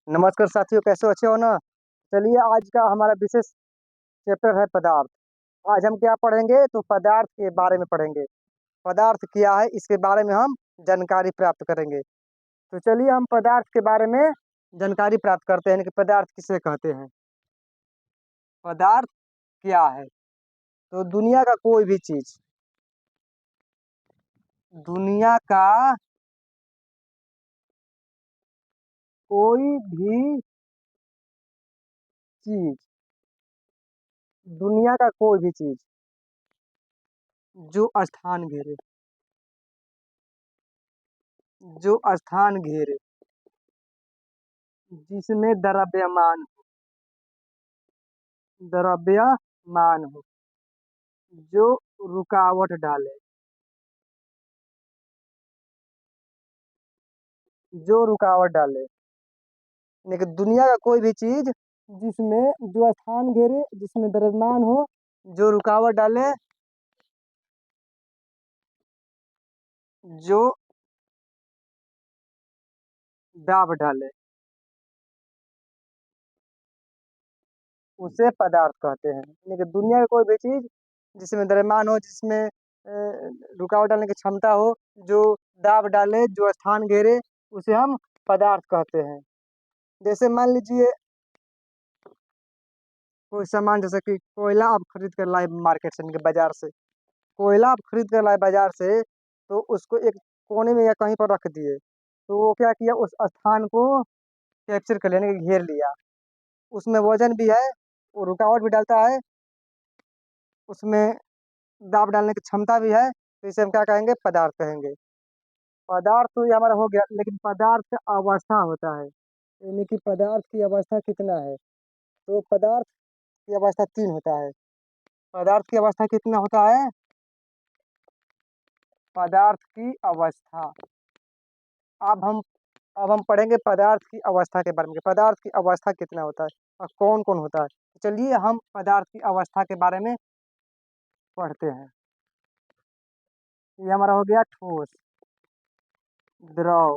नमस्कार साथियों, कैसे हो? अच्छे हो ना? चलिए, आज का हमारा विशेष चैप्टर है पदार्थ। आज हम क्या पढ़ेंगे? तो पदार्थ के बारे में पढ़ेंगे। पदार्थ क्या है, इसके बारे में हम जानकारी प्राप्त करेंगे। तो चलिए, हम पदार्थ के बारे में जानकारी प्राप्त करते हैं कि पदार्थ किसे कहते हैं। पदार्थ क्या है? तो दुनिया का कोई भी चीज, दुनिया का कोई भी चीज, दुनिया का कोई भी चीज जो स्थान घेरे, जो स्थान घेरे, जिसमें द्रव्यमान हो, जो रुकावट डाले, जो रुकावट डाले, यानी कि दुनिया का कोई भी चीज जिसमें जो स्थान घेरे, जिसमें द्रव्यमान हो, जो रुकावट डाले, जो दाब डाले, उसे पदार्थ कहते हैं। यानी कि दुनिया का कोई भी चीज जिसमें द्रव्यमान हो, जिसमें रुकावट डालने की क्षमता हो, जो दाब डाले, जो स्थान घेरे, उसे हम पदार्थ कहते हैं। जैसे मान लीजिए, कोई सामान जैसे कि कोयला आप खरीद कर लाए मार्केट से, यानी कि बाजार से। कोयला आप खरीद कर लाए बाजार से, तो उसको एक कोने में या कहीं पर रख दिए। तो वो क्या किया, उस स्थान को कैप्चर कर लेने के घेर लिया। उसमें वजन भी है, वो रुकावट भी डालता है, उसमें दाब डालने की क्षमता भी है। तो इसे हम क्या कहेंगे? पदार्थ कहेंगे। पदार्थ तो ये हमारा हो गया, लेकिन पदार्थ का अवस्था होता है, यानी कि पदार्थ की अवस्था कितना है। तो पदार्थ की अवस्था तीन होता है। पदार्थ की अवस्था कितना होता है? पदार्थ की अवस्था। अब हम अब हम पढ़ेंगे पदार्थ की अवस्था के बारे में कि पदार्थ की अवस्था कितना होता है और कौन कौन होता है। तो चलिए, हम पदार्थ की अवस्था के बारे में पढ़ते हैं। ये हमारा हो गया ठोस, द्रव,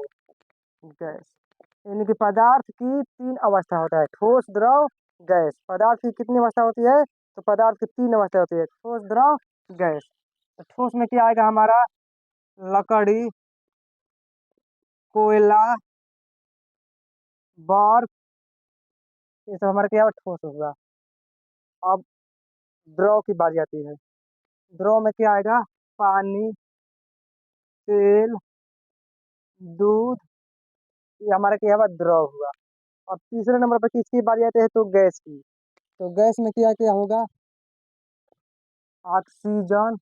गैस। यानी कि पदार्थ की तीन अवस्था होता है: ठोस, द्रव, गैस। पदार्थ की कितनी अवस्था होती है? तो पदार्थ की तीन अवस्था होती है: ठोस, द्रव, गैस। तो ठोस में क्या आएगा हमारा? लकड़ी, कोयला, बर्फ, ये सब हमारा क्या है? ठोस होगा। अब द्रव की बारी आती है। द्रव में क्या आएगा? पानी, तेल, दूध, ये हमारा क्या हुआ? द्रव हुआ। अब तीसरे नंबर पर किसकी बारी आती है? तो गैस की। तो गैस में क्या क्या होगा? Oxygen,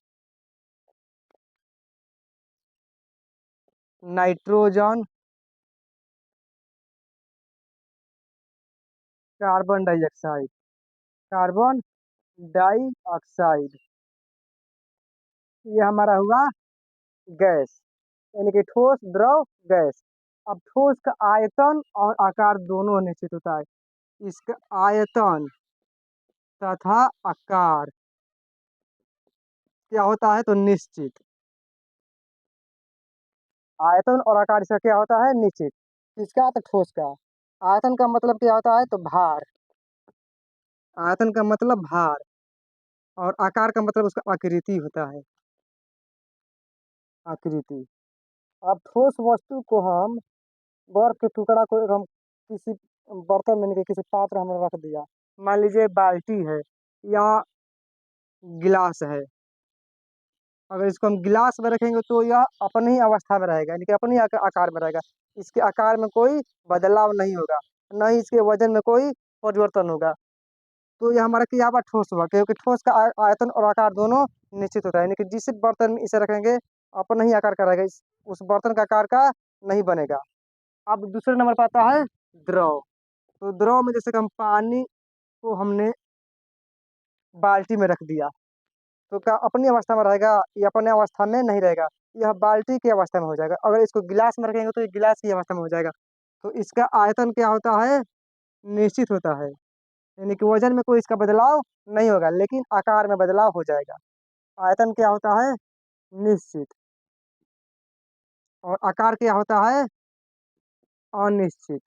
nitrogen, carbon dioxide, carbon dioxide, ये हमारा हुआ गैस। यानी कि ठोस, द्रव, गैस। अब ठोस का आयतन और आकार दोनों निश्चित होता है। इसका आयतन तथा आकार क्या होता है? तो निश्चित। आयतन और आकार इसका क्या होता है? निश्चित। किसका? तो ठोस का। आयतन का मतलब क्या होता है? तो भार। आयतन का मतलब भार, और आकार का मतलब उसका आकृति होता है, आकृति। अब ठोस वस्तु को हम, बर्फ के टुकड़ा को हम किसी बर्तन में, नहीं किसी पात्र हमने रख दिया। मान लीजिए बाल्टी है या गिलास है। अगर इसको हम गिलास में रखेंगे तो यह अपनी ही अवस्था में रहेगा, यानी कि अपनी आकार में रहेगा। इसके आकार में कोई बदलाव नहीं होगा, न ही इसके वजन में कोई परिवर्तन होगा। तो यह हमारा क्या हुआ? ठोस हुआ, क्योंकि ठोस का आयतन और आकार दोनों निश्चित होता है। यानी कि जिस बर्तन में इसे रखेंगे, अपना ही आकार का रहेगा, उस बर्तन का आकार का नहीं बनेगा। अब दूसरे नंबर पर आता है द्रव। तो द्रव में जैसे कि हम पानी को हमने बाल्टी में रख दिया, तो क्या अपनी अवस्था में रहेगा? ये अपने अवस्था में नहीं रहेगा, यह बाल्टी की अवस्था में हो जाएगा। अगर इसको गिलास में रखेंगे तो ये गिलास की अवस्था में हो जाएगा। तो इसका आयतन क्या होता है? निश्चित होता है, यानी कि वजन में कोई इसका बदलाव नहीं होगा, लेकिन आकार में बदलाव हो जाएगा। आयतन क्या होता है? निश्चित। और आकार क्या होता है? अनिश्चित।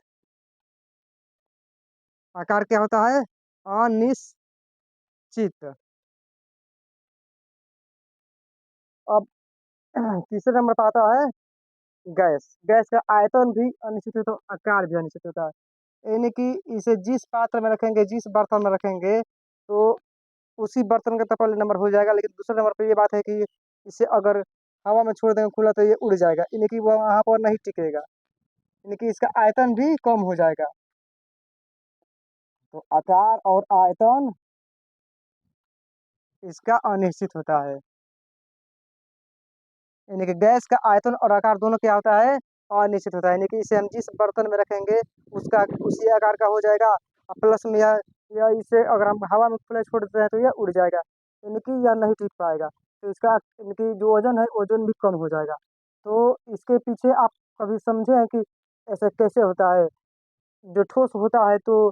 आकार क्या होता है? अनिश्चित। अब तीसरे नंबर पे आता है गैस। गैस का आयतन भी अनिश्चित है तो आकार भी अनिश्चित होता है। यानी कि इसे जिस पात्र में रखेंगे, जिस बर्तन में रखेंगे, तो उसी बर्तन का तो पहले नंबर हो जाएगा, लेकिन दूसरे नंबर पे ये बात है कि इसे अगर हवा में छोड़ देंगे खुला तो ये उड़ जाएगा, यानी कि वो वहाँ पर नहीं टिकेगा, यानी कि इसका आयतन भी कम हो जाएगा। तो आकार और आयतन इसका अनिश्चित होता है। यानी कि गैस का आयतन और आकार दोनों क्या होता है? अनिश्चित होता है। यानी कि इसे हम जिस बर्तन में रखेंगे उसका उसी आकार का हो जाएगा, और प्लस में या इसे अगर हम हवा में खुला छोड़ देते हैं तो यह उड़ जाएगा, यानी कि यह नहीं टिक पाएगा। तो इसका यानी कि जो वजन है वजन भी कम हो जाएगा। तो इसके पीछे आप कभी समझे हैं कि ऐसा कैसे होता है? जो ठोस होता है तो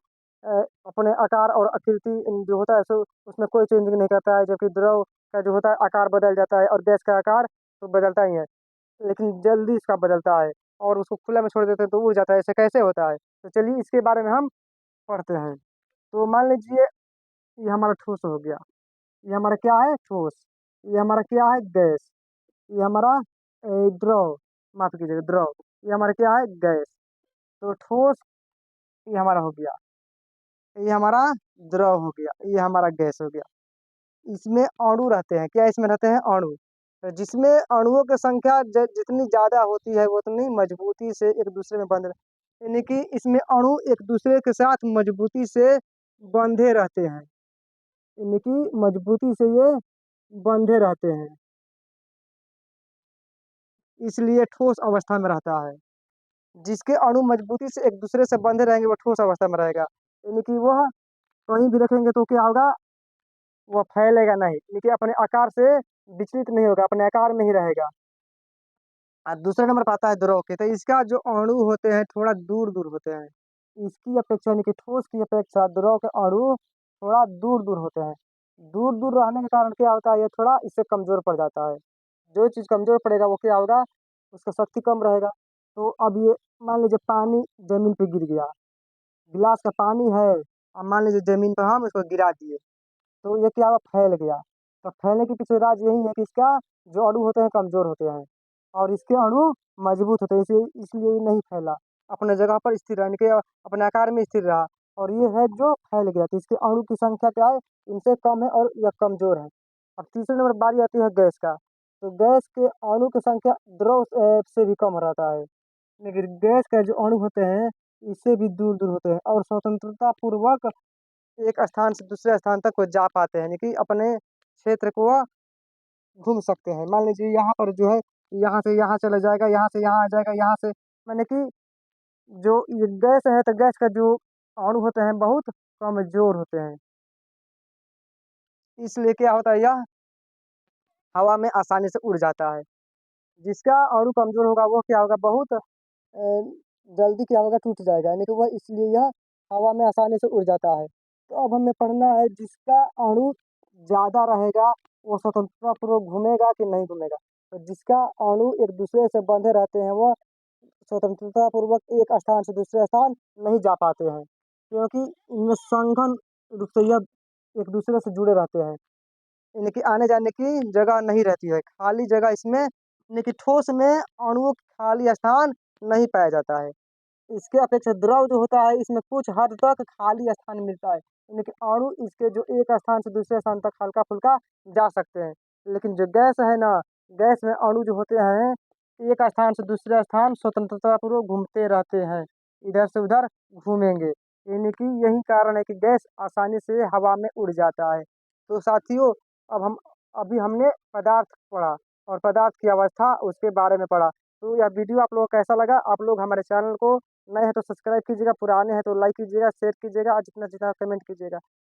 अपने आकार और आकृति जो होता है सो उसमें कोई चेंजिंग नहीं करता है, जबकि द्रव का जो होता है आकार बदल जाता है, और गैस का आकार तो बदलता ही है, लेकिन जल्दी इसका बदलता है, और उसको खुला में छोड़ देते हैं तो उड़ जाता है। ऐसे कैसे होता है? तो चलिए इसके बारे में हम पढ़ते हैं। तो मान लीजिए ये हमारा ठोस हो गया, ये हमारा क्या है? ठोस। ये हमारा क्या है? गैस। ये हमारा द्रव, माफ कीजिएगा द्रव। ये हमारा क्या है? गैस। तो ठोस ये हमारा हो गया, ये हमारा द्रव हो गया, ये हमारा गैस हो गया। इसमें अणु रहते हैं, क्या इसमें रहते हैं? अणु। तो जिसमें अणुओं की संख्या जितनी ज्यादा होती है वो उतनी मजबूती से एक दूसरे में बंध, यानी कि इसमें अणु एक दूसरे के साथ मजबूती से बंधे रहते हैं, यानी कि मजबूती से ये बंधे रहते हैं, इसलिए ठोस अवस्था में रहता है। जिसके अणु मजबूती से एक दूसरे से बंधे रहेंगे वो ठोस अवस्था में रहेगा, यानी कि वह कहीं भी रखेंगे तो क्या होगा? वो फैलेगा नहीं, यानी कि अपने आकार से विचलित नहीं होगा, अपने आकार में ही रहेगा। और दूसरे नंबर पर आता है द्रव के, तो इसका जो अणु होते हैं थोड़ा दूर दूर होते हैं। इसकी अपेक्षा यानी कि ठोस की अपेक्षा द्रव के अणु थोड़ा दूर दूर होते हैं। दूर दूर रहने के कारण क्या होता है? ये थोड़ा इससे कमजोर पड़ जाता है। जो चीज कमजोर पड़ेगा वो क्या होगा? उसका शक्ति कम रहेगा। तो अब ये मान लीजिए पानी जमीन पे गिर गया, गिलास का पानी है, अब मान लीजिए जमीन पर हम इसको गिरा दिए, तो ये क्या हुआ? फैल गया। तो फैलने के पीछे राज यही है कि इसका जो अणु होते हैं कमजोर होते हैं, और इसके अणु मजबूत होते हैं, इसलिए ये नहीं फैला, अपने जगह पर स्थिर रहने के अपने आकार में स्थिर रहा। और ये है जो फैल गया, तो इसके अणु की संख्या क्या है? इनसे कम है और यह कमजोर है। अब तीसरे नंबर बारी आती है गैस का। तो गैस के अणु की संख्या द्रव से भी कम रहता है, लेकिन गैस का जो अणु होते हैं इससे भी दूर दूर होते हैं, और स्वतंत्रता पूर्वक एक स्थान से दूसरे स्थान तक वो जा पाते हैं, यानी कि अपने क्षेत्र को वह घूम सकते हैं। मान लीजिए यहाँ पर जो है, यहाँ से यहाँ चला जाएगा, यहाँ से यहाँ आ जाएगा, यहाँ से माने कि जो ये गैस है तो गैस का जो अणु होते हैं बहुत कमजोर होते हैं, इसलिए क्या होता है? यह हवा में आसानी से उड़ जाता है। जिसका अणु कमजोर होगा वो क्या होगा? बहुत जल्दी क्या होगा? टूट जाएगा, यानी कि वह इसलिए यह हवा में आसानी से उड़ जाता है। तो अब हमें पढ़ना है जिसका अणु ज्यादा रहेगा वो स्वतंत्रता पूर्वक घूमेगा कि नहीं घूमेगा। तो जिसका अणु एक दूसरे से बंधे रहते हैं वह स्वतंत्रता पूर्वक एक स्थान से दूसरे स्थान नहीं जा पाते हैं, क्योंकि इनमें संघन रूप से यह एक दूसरे से जुड़े रहते हैं, यानी कि आने जाने की जगह नहीं रहती है, खाली जगह इसमें, यानी कि ठोस में अणुओं का खाली स्थान नहीं पाया जाता है। इसके अपेक्षा द्रव जो होता है इसमें कुछ हद तक खाली स्थान मिलता है, यानी कि अणु इसके जो एक स्थान से दूसरे स्थान तक हल्का फुल्का जा सकते हैं। लेकिन जो गैस है ना, गैस में अणु जो होते हैं एक स्थान से दूसरे स्थान स्वतंत्रता पूर्वक घूमते रहते हैं, इधर से उधर घूमेंगे, यानी कि यही कारण है कि गैस आसानी से हवा में उड़ जाता है। तो साथियों, अब हम अभी हमने पदार्थ पढ़ा और पदार्थ की अवस्था उसके बारे में पढ़ा। तो यह वीडियो आप लोगों को कैसा लगा? आप लोग हमारे चैनल को नए हैं तो सब्सक्राइब कीजिएगा, पुराने हैं तो लाइक कीजिएगा, शेयर कीजिएगा और जितना जितना कमेंट कीजिएगा।